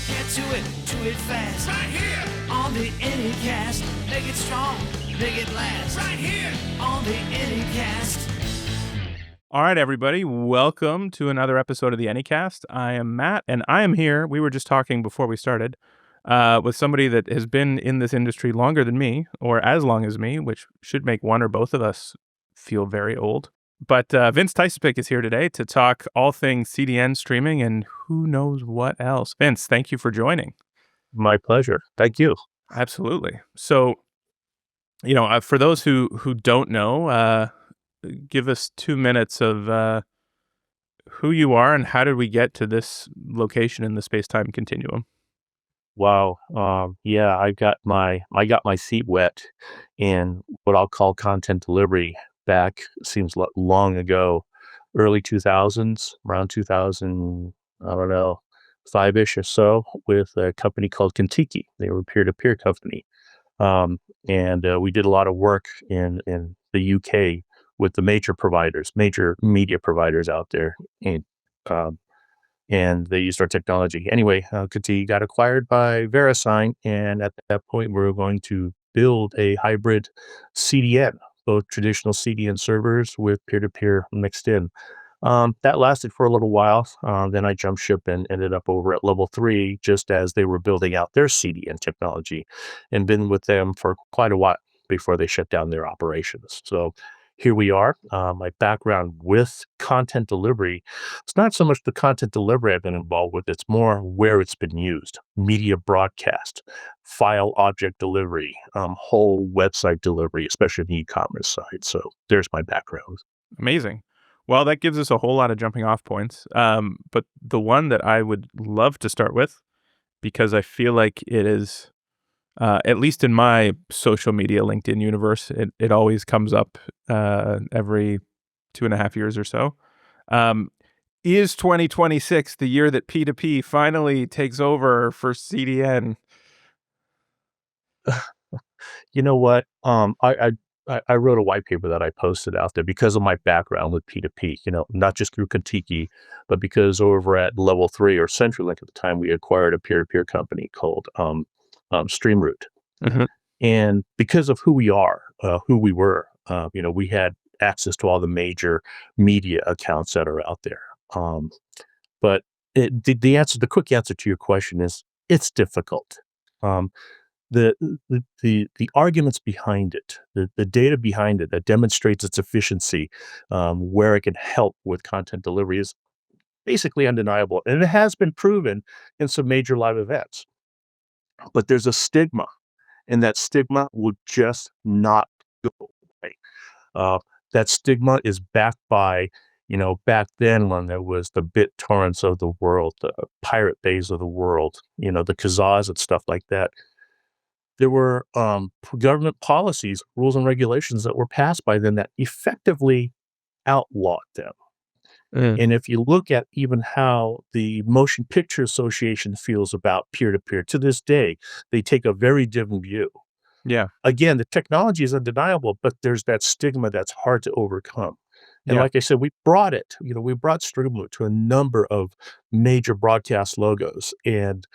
Get to it fast. Right here on the Anycast. Make it strong, make it last. Right here on the Anycast. All right, everybody, welcome to another episode of the Anycast. I am Matt, and I am here. We were just talking before we started with somebody that has been in this industry longer than me, or as long as me, which should make one or both of us feel very old. But Vince Taisipic is here today to talk all things CDN streaming and who knows what else. Vince, thank you for joining. My pleasure. Thank you. Absolutely. So, for those who don't know, give us 2 minutes of who you are and how did we get to this location in the space-time continuum. Wow. I got my feet wet in what I'll call content delivery back, seems long ago, early 2000s, around 2000, I don't know, 5-ish or so, with a company called Kontiki. They were a peer-to-peer company. And we did a lot of work in the UK with the major media providers out there. And they used our technology. Anyway, Kontiki got acquired by VeriSign, and at that point, we were going to build a hybrid CDN, both traditional CDN servers with peer-to-peer mixed in. That lasted for a little while. Then I jumped ship and ended up over at Level 3 just as they were building out their CDN technology, and been with them for quite a while before they shut down their operations. So here we are. My background with content delivery, it's not so much the content delivery I've been involved with, it's more where it's been used. Media broadcast, file object delivery, whole website delivery, especially on the e-commerce side. So there's my background. Amazing. Well, that gives us a whole lot of jumping off points. But the one that I would love to start with, because I feel like it is, at least in my social media LinkedIn universe, it always comes up every 2.5 years or so. Is 2026 the year that P2P finally takes over for CDN? You know what? I wrote a white paper that I posted out there because of my background with P2P, not just through Kontiki, but because over at Level 3 or CenturyLink at the time, we acquired a peer-to-peer company called Streamroot. Mm-hmm. And because of who we are, who we were, we had access to all the major media accounts that are out there. But the quick answer to your question is it's difficult. The arguments behind it, the data behind it that demonstrates its efficiency, where it can help with content delivery is basically undeniable. And it has been proven in some major live events. But there's a stigma, and that stigma will just not go away. That stigma is backed by, back then when there was the BitTorrents of the world, the Pirate Bays of the world, the Kazas and stuff like that. There were government policies, rules, and regulations that were passed by them that effectively outlawed them. And if you look at even how the Motion Picture Association feels about peer-to-peer, to this day, they take a very dim view. Yeah. Again, the technology is undeniable, but there's that stigma that's hard to overcome. And like I said, we brought Streamroot to a number of major broadcast logos, and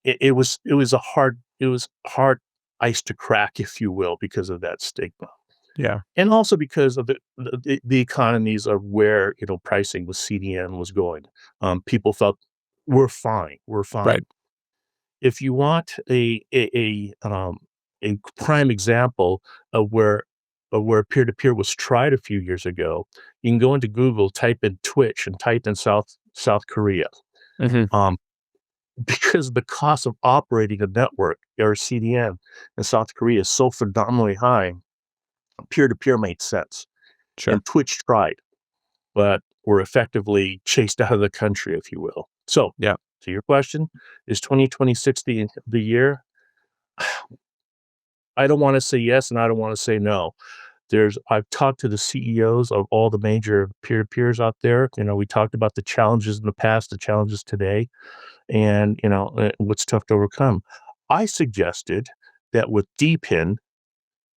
it was hard ice to crack, if you will, because of that stigma. Yeah. And also because of the economies of where, pricing with CDN was going. People felt we're fine. Right. If you want a prime example of where peer-to-peer was tried a few years ago, you can go into Google, type in Twitch, and type in South Korea. Mm-hmm. Because the cost of operating a network or CDN in South Korea is so phenomenally high, peer-to-peer made sense. Sure. And Twitch tried, but were effectively chased out of the country, if you will. So, yeah. To your question, is 2026 the year? I don't want to say yes, and I don't want to say no. I've talked to the CEOs of all the major peer-to-peers out there. We talked about the challenges in the past, the challenges today, and, what's tough to overcome. I suggested that with DePIN,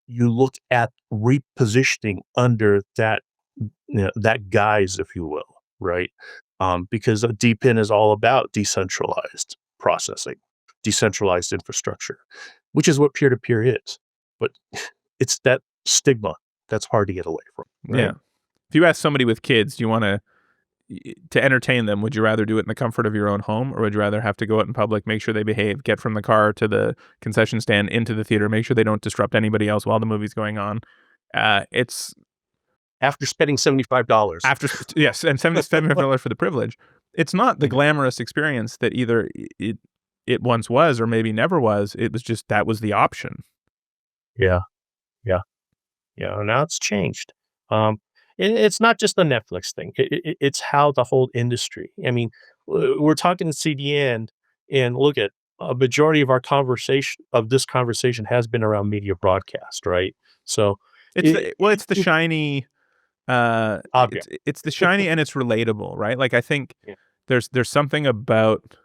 you look at repositioning under that guise, if you will, right? because DePIN is all about decentralized processing, decentralized infrastructure, which is what peer-to-peer is. But it's that stigma that's hard to get away from. Right? Yeah. If you ask somebody with kids, do you want to entertain them, would you rather do it in the comfort of your own home, or would you rather have to go out in public, make sure they behave, get from the car to the concession stand, into the theater, make sure they don't disrupt anybody else while the movie's going on? It's after spending $75. Yes, and $75 for the privilege. It's not the glamorous experience that either it once was or maybe never was. It was just that was the option. Yeah. Now it's changed. It's not just the Netflix thing. It's how the whole industry. I mean, we're talking CDN, and look at a majority of this conversation has been around media broadcast, right? So it's the shiny object. It's the shiny and it's relatable, right? Like I think there's something about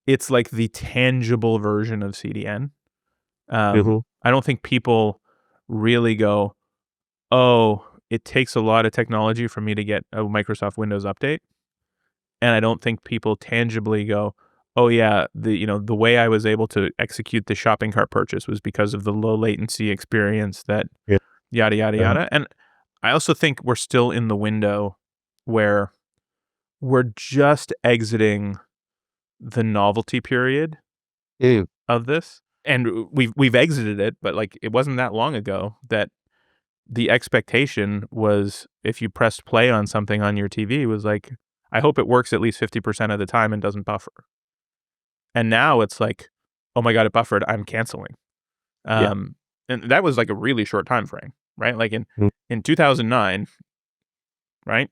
it's like the tangible version of CDN. I don't think people really go, oh, it takes a lot of technology for me to get a Microsoft Windows update. And I don't think people tangibly go, oh yeah, the way I was able to execute the shopping cart purchase was because of the low latency experience that yada, yada, yada. And I also think we're still in the window where we're just exiting the novelty period of this. And we've exited it, but like it wasn't that long ago that the expectation was if you pressed play on something on your TV was like, I hope it works at least 50% of the time and doesn't buffer. And now it's like, oh my God, it buffered, I'm canceling. And that was like a really short time frame, right? Like in 2009, right?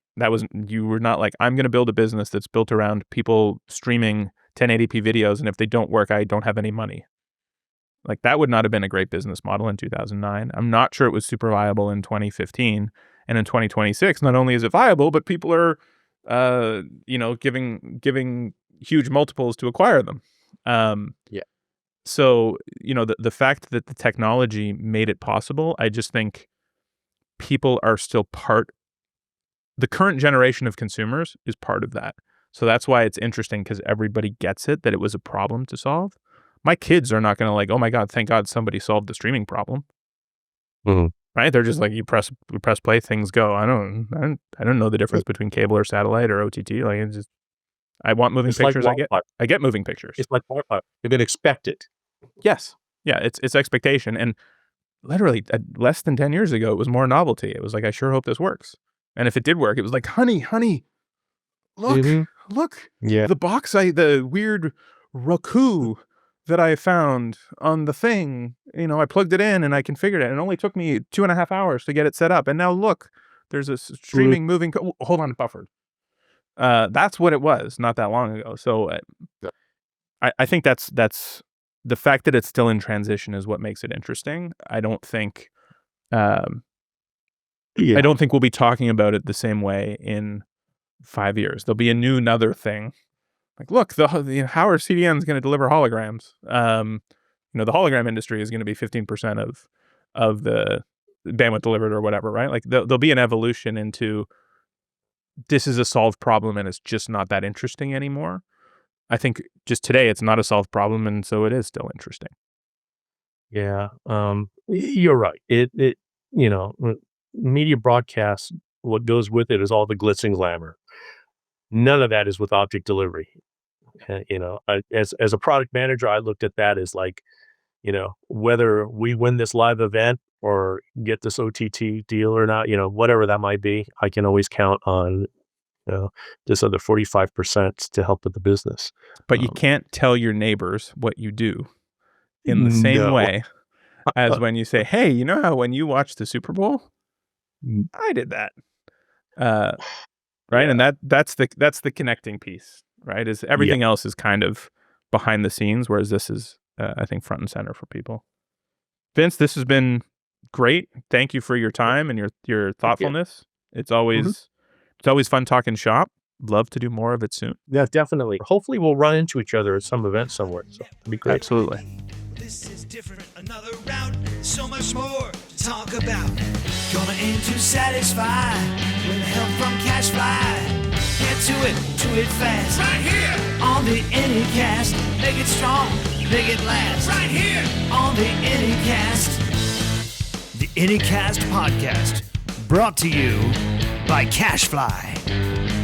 You were not like, I'm going to build a business that's built around people streaming 1080p videos, and if they don't work, I don't have any money. Like that would not have been a great business model in 2009. I'm not sure it was super viable in 2015. And in 2026, not only is it viable, but people are, giving huge multiples to acquire them. So, the fact that the technology made it possible, I just think people are still the current generation of consumers is part of that. So that's why it's interesting, because everybody gets it, that it was a problem to solve. My kids are not going to like, oh my God, thank God somebody solved the streaming problem. Right? They're just like, we press play, things go. I don't know the difference between cable or satellite or OTT. Like I want moving pictures. Like I get moving pictures. It's like Wi-Fi. You're going to expect it. Yes. Yeah. It's expectation. And literally less than 10 years ago, it was more novelty. It was like, I sure hope this works. And if it did work, it was like, honey, look. Yeah. The weird Roku that I found on the thing, I plugged it in and I configured it. And it only took me 2.5 hours to get it set up. And now look, there's a streaming moving. Hold on, it buffered. That's what it was not that long ago. So I think that's the fact that it's still in transition is what makes it interesting. I don't think we'll be talking about it the same way in 5 years. There'll be another thing. Like, look, how are CDNs going to deliver holograms? The hologram industry is going to be 15% of the bandwidth delivered or whatever, right? Like, there'll be an evolution into this is a solved problem and it's just not that interesting anymore. I think just today it's not a solved problem, and so it is still interesting. Yeah, you're right. Media broadcast, what goes with it is all the glitz and glamour. None of that is with object delivery. As a product manager, I looked at that as like, whether we win this live event or get this OTT deal or not, whatever that might be, I can always count on, this other 45% to help with the business. But you can't tell your neighbors what you do in the same way as when you say, hey, you know how when you watch the Super Bowl, I did that. Right. Yeah. And that's the connecting piece, right? Is everything else is kind of behind the scenes, whereas this is, I think, front and center for people. Vince, this has been great. Thank you for your time and your thoughtfulness. It's always fun talking shop. Love to do more of it soon. Yeah, definitely. Hopefully we'll run into each other at some event somewhere. So it'd be great. Absolutely. This is different, another round, so much more to talk about. Gonna aim to satisfy with help from CacheFly. Get to it fast. Right here on the Anycast. Make it strong, make it last. Right here on the Anycast. The Anycast podcast, brought to you by CacheFly.